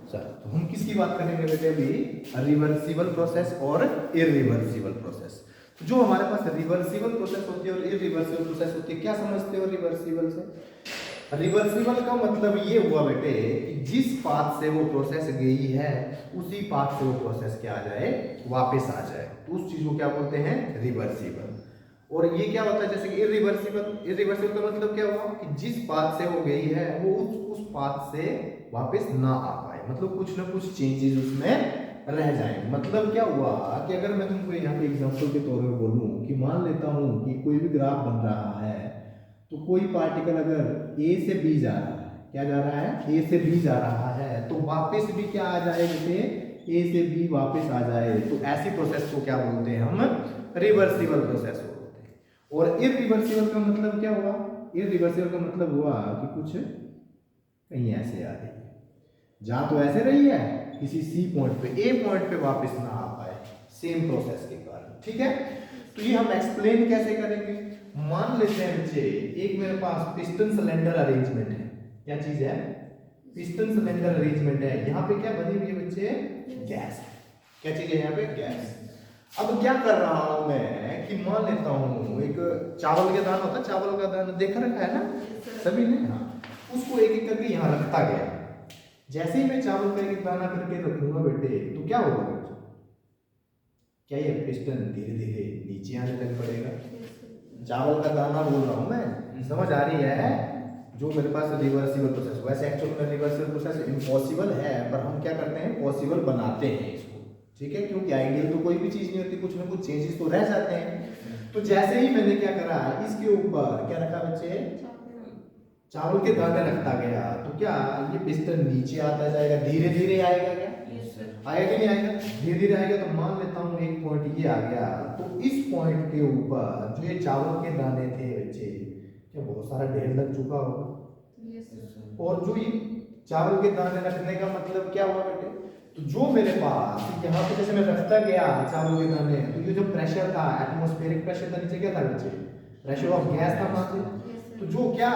Sir तो हम किसकी बात करेंगे बेटे अभी, रिवर्सिबल प्रोसेस और इरिवर्सिबल प्रोसेस। जो हमारे पास रिवर्सिबल प्रोसेस होती है और इरिवर्सिबल प्रोसेस होती है, क्या समझते हो रिवर्सिबल से? रिवर्सिबल का मतलब ये हुआ बेटे कि जिस पाथ से वो प्रोसेस गई है उसी पाथ से वो प्रोसेस क्या आ जाए, वापस आ जाए, तो उस चीज को क्या बोलते हैं, रिवर्सिबल। और ये क्या होता है जैसे कि इरिवर्सिबल, इरिवर्सिबल का मतलब क्या हुआ कि जिस पाथ से वो गई है वो उस पाथ से वापस ना आ पाए, मतलब कुछ ना कुछ चेंजेस उसमें रह जाए। मतलब क्या हुआ कि अगर मैं तुमको यहाँ पे एग्जांपल के तौर पे बोलूं कि मान लेता हूँ कि कोई भी ग्राफ बन रहा है, तो कोई पार्टिकल अगर ए से बी जा रहा है, क्या जा रहा है, ए से बी जा रहा है, तो वापस भी क्या आ जाए, जैसे ए से बी वापस आ जाए, तो ऐसी प्रोसेस को क्या बोलते हैं हम, रिवर्सिबल प्रोसेस बोलते हैं। और इरिवर्सिबल का मतलब क्या हुआ, इरिवर्सिबल का मतलब हुआ कि कुछ कहीं ऐसे आ रही है, जा तो ऐसे रही है, किसी सी पॉइंट पे ए पॉइंट पे वापस ना आ पाए, सेम प्रोसेस के कारण। ठीक है, तो ये हम एक्सप्लेन कैसे करेंगे, मान लेते हैं बच्चे एक मेरे पास पिस्टन सिलेंडर अरेंजमेंट है, क्या चीज है, पिस्टन सिलेंडर अरेंजमेंट है, यहाँ पे क्या बनी हुई है बच्चे, गैस, क्या चीज है यहाँ पे, गैस। अब क्या कर रहा हूं मैं कि मान लेता हूं एक चावल के दाना होता है, चावल का दाना देखा रखा है ना सभी ने, हाँ, उसको एक एक करके यहाँ रखता गया। जैसे ही मैं चावल का एक दाना करके रखूंगा बेटे, तो क्या होगा बेटे, क्या ये पिस्टन धीरे धीरे नीचे आने लग पड़ेगा। चावल का दाना बोल रहा हूं मैं, समझ आ रही है, जो मेरे पास रिवर्सिबल प्रोसेस, वैसे एक्चुअल में रिवर्सिबल प्रोसेस इम्पॉसिबल है, पर हम क्या करते हैं, पॉसिबल बनाते हैं इसको। ठीक है, क्योंकि आइडियल तो कोई भी चीज नहीं होती, कुछ ना कुछ चेंजेस तो रह जाते हैं। तो जैसे ही मैंने क्या करा, इसके ऊपर क्या रखा बच्चे, चावल के दाने रखता गया, तो क्या ये पिस्टन नीचे आता जाएगा, धीरे धीरे आएगा, क्या आएगा कि नहीं आएगा, धीरे धीरे आएगा। तो मान लेता हूँ एक पॉइंट ये आ गया, तो इस पॉइंट के ऊपर जो ये चावल के दाने थे बच्चे, क्या बहुत सारा ढेर लग चुका होगा। और जो ये चावल के दाने रखने का मतलब क्या हुआ बेटे, तो जो मेरे पास यहाँ पे जैसे मैं रखता गया चावल के दाने, तो ये जो प्रेशर था, एटमॉस्फेरिक प्रेशर था, नीचे क्या था बच्चे, प्रेशर ऑफ गैस था वहां से। तो जो क्या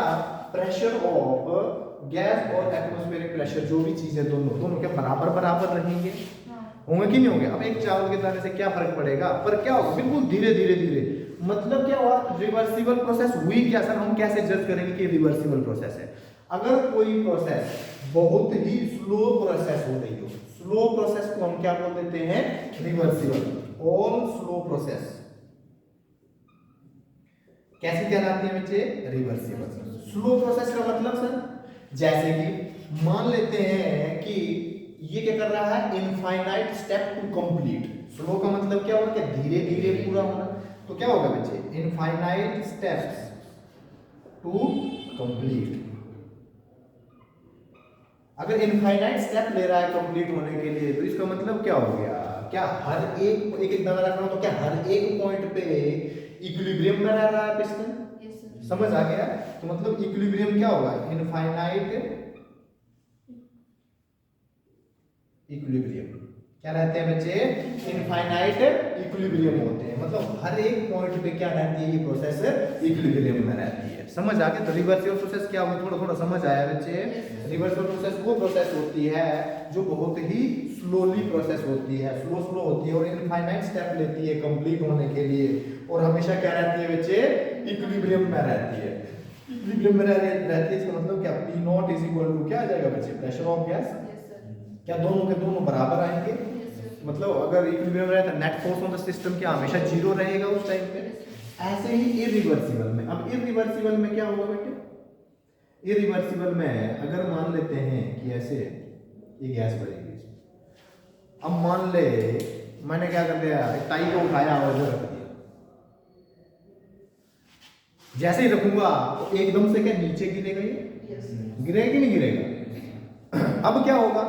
प्रेशर ऑफ गैस और एटमॉस्फेरिक प्रेशर, जो भी चीजें दोनों दोनों क्या बराबर बराबर रहेंगे, होंगे कि नहीं होंगे। अब एक चावल के दाने से क्या फर्क पड़ेगा, पर क्या होगा, बिल्कुल धीरे धीरे धीरे, मतलब क्या हुआ, रिवर्सिबल प्रोसेस हुई क्या सर, हम कैसे जज करेंगे कि रिवर्सिबल प्रोसेस है। अगर कोई प्रोसेस बहुत ही स्लो प्रोसेस हो रही हो, स्लो प्रोसेस को हम क्या बोल देते हैं, रिवर्सिबल। ऑल स्लो प्रोसेस कैसी कहलाती है बच्चे, रिवर्सिबल। स्लो प्रोसेस का मतलब सर, जैसे कि मान लेते हैं कि ये क्या कर रहा है, infinite step to complete. Slow का मतलब क्या होगा, कि धीरे धीरे पूरा होना। तो क्या होगा बच्चे, इनफाइनाइट स्टेप्स टू कंप्लीट। अगर इनफाइनाइट स्टेप ले रहा है कंप्लीट होने के लिए, तो इसका मतलब क्या हो गया, क्या हर एक एक दाना रख रहा हूं, तो क्या हर एक पॉइंट पे इक्विलिब्रियम में रह रहा है पिस्टन, समझ आ गया। तो मतलब इक्विलिब्रियम क्या होगा, इनफाइनाइट इक्विलिब्रियम, क्या रहते हैं बच्चे, इनफाइनाइट इक्विलिब्रियम होते हैं, मतलब हर एक पॉइंट पे क्या रहती है, ये प्रोसेस इक्विलिब्रियम में रहती है। समझ आ गया। तो रिवर्सिबल प्रोसेस क्या होगी, थोड़ा थोड़ा समझ आया बच्चे। रिवर्सिबल प्रोसेस वो प्रोसेस होती है जो बहुत ही स्लोली प्रोसेस होती है, स्लो स्लो होती है और इनफाइनाइट स्टेप लेती है कंप्लीट होने के लिए, और हमेशा क्या रहती है बच्चे, इक्विलिब्रियम में रहती है। इक्विलिब्रियम में रहती है, इसका मतलब क्या, P not is equal to क्या आ जाएगा बच्चे, प्रेशर ऑफ गैस, क्या दोनों के दोनों बराबर आएंगे। मतलब अगर इक्विलिब्रियम रहे तो net force on the system क्या हमेशा जीरो रहेगा उस टाइम पे। ऐसे ही इरिवर्सिबल में, अब इरिवर्सिबल में क्या होगा बेटे, इरिवर्सिबल में अगर मान लेते हैं कि ऐसे ये गैस बढ़ेगी, अब मान ले मैंने क्या कर दिया, टाई को उठाया और इधर रख दिया, जैसे ही रखूंगा तो एकदम से क्या नीचे गिरेगा, ये गिरेगा कि नहीं गिरेगा। अब क्या होगा,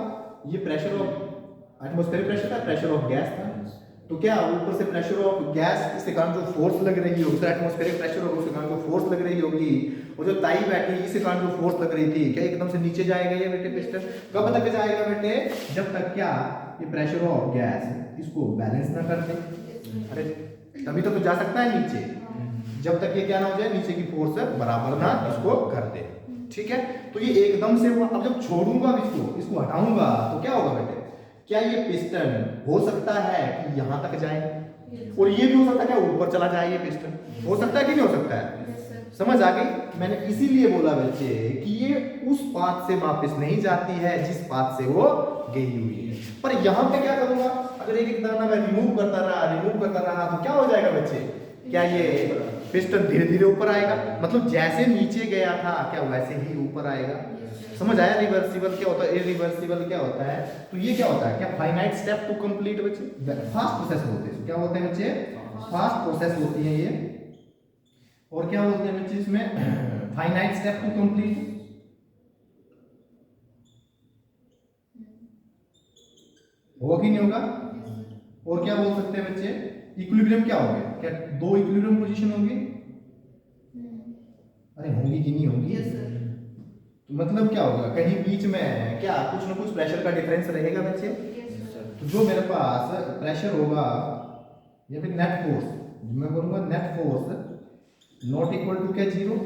ये प्रेशर ऑफ एटमॉस्फेरिक प्रेशर था, प्रेशर ऑफ गैस था, तो क्या ऊपर से प्रेशर ऑफ गैस, इसके कारण जो फोर्स लग रही होगी, एटमॉस्फेरिक प्रेशर होगा उसके कारण जो फोर्स लग रही होगी, और जो ताई बैठी इसके कारण जो फोर्स लग रही थी, क्या एकदम से नीचे जाएगा ये बेटे पिस्टन। कब तक जाएगा बेटे, जब तक क्या ये प्रेशर ऑफ गैस इसको बैलेंस ना कर दे। अरे तभी तो जा सकता है नीचे, जब तक ये क्या ना हो जाए, नीचे की फोर्स बराबर ना इसको कर दे। ठीक है, तो ये एकदम से हुआ। अब जब छोड़ूंगा इसको हटाऊंगा तो क्या होगा बेटे, क्या ये पिस्टन हो सकता है कि यहां तक जाए, और ये भी हो सकता है क्या ऊपर चला जाए, ये पिस्टन हो सकता है कि नहीं हो सकता है? समझ आ गई? मैंने इसीलिए बोला बच्चे कि ये उस पाथ से वापस नहीं जाती है जिस पाथ से वो गई हुई है। पर यहाँ पे क्या करूंगा, अगर एक एक दाना मैं रिमूव करता रहा तो क्या हो जाएगा बच्चे, क्या ये पिस्टन धीरे धीरे ऊपर आएगा, मतलब जैसे नीचे गया था क्या वैसे ही ऊपर आएगा। समझ आया? रिवर्सिबल क्या होता है, इरिवर्सिबल क्या होता है? तो ये क्या होता है, क्या फाइनाइट स्टेप टू कंप्लीट बच्चे, फास्ट प्रोसेस होते हैं। क्या होते हैं बच्चे? फास्ट प्रोसेस होती है ये। और क्या बोलते हैं बच्चे इसमें, फाइनाइट स्टेप टू कंप्लीट। होगा कि नहीं होगा? और क्या बोल सकते हैं बच्चे, इक्विलिब्रियम क्या होंगे, क्या दो इक्विलिब्रियम पोजीशन होंगी? अरे होंगी कि नहीं होंगी? तो मतलब क्या होगा, कहीं बीच में क्या कुछ ना कुछ प्रेशर का डिफरेंस रहेगा बच्चे। तो जो मेरे पास प्रेशर होगा या फिर नेट फोर्स, मैं बोलूंगा net force not equal to क्या, जीरो।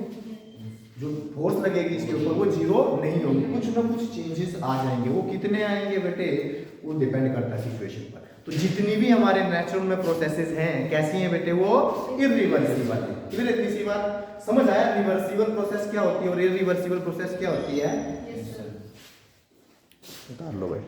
जो फोर्स लगेगी इसके ऊपर वो जीरो नहीं होगी, कुछ ना कुछ चेंजेस आ जाएंगे। वो कितने आएंगे बेटे, वो डिपेंड करता है सिचुएशन पर। तो जितनी भी हमारे नेचुरल में प्रोसेसेस हैं कैसी हैं बेटे, वो इरिवर्सिबल है। क्लियर है? तीसरी बात समझ आया, रिवर्सिबल प्रोसेस क्या होती है और इरिवर्सिबल प्रोसेस क्या होती है? उतार लो भाई।